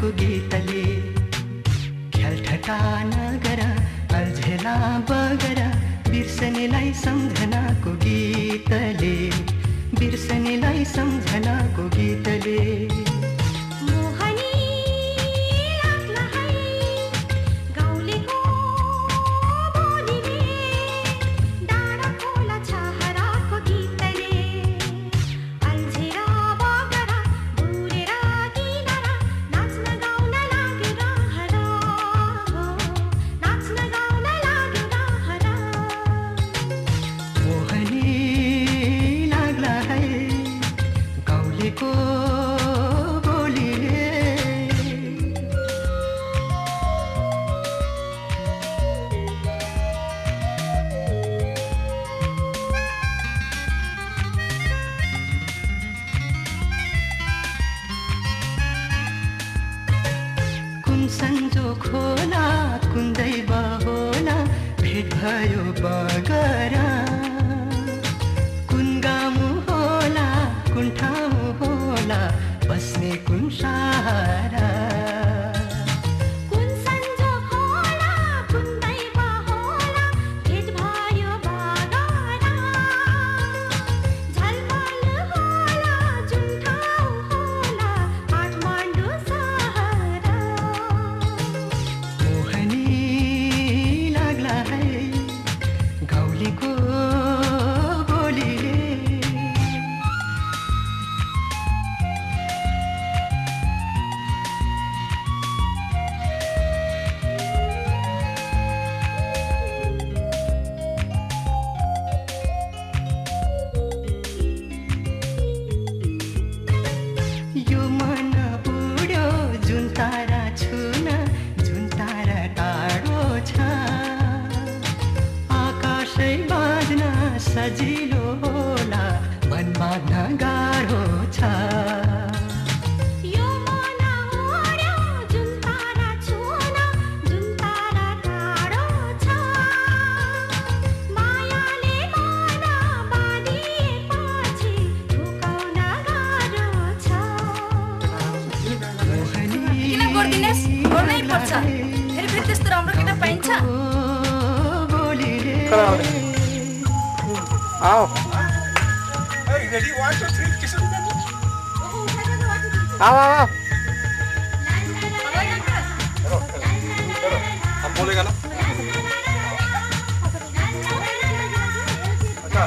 सम्झनाको गीतले ख्यालठटा नगर अल्झेला बगर बिर्सनेलाई सम्झनाको गीतले बिर्सनेलाई सम्झनाको गीतले संजोग होला कुन दैव होला भेट भयो बगरा कुन गाउँ होला कुन ठाउँ होला बस्ने कुन सहारा सजिलो होला मनमा नगाह्रो छ यो मन ओर्यो जुन तारा छुन जुन तारा टाढो छ मायाले मन बाँधिएपछि झुकाउन गाह्रो छ किन गर्दिनेस् गर्नै पर्छ फेरि त्यस्तो राम्रो केटा पाइन्छ आओ Hey, ready? 1, 2, 3, kiss him. आओ आओ चलो हम बोलेगा ना अच्छा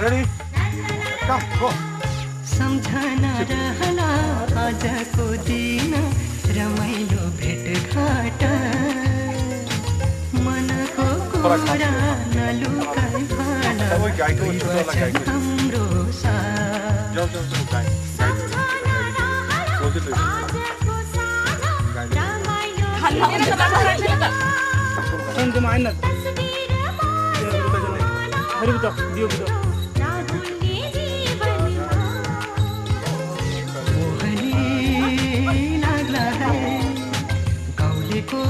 ready come go सम्झना रहला आजको दिन रमाइलो भेटघाट मनको कुरा नलुकाई भाला हाम्रो साथ मोहनी लाग्ला है गाउँलेको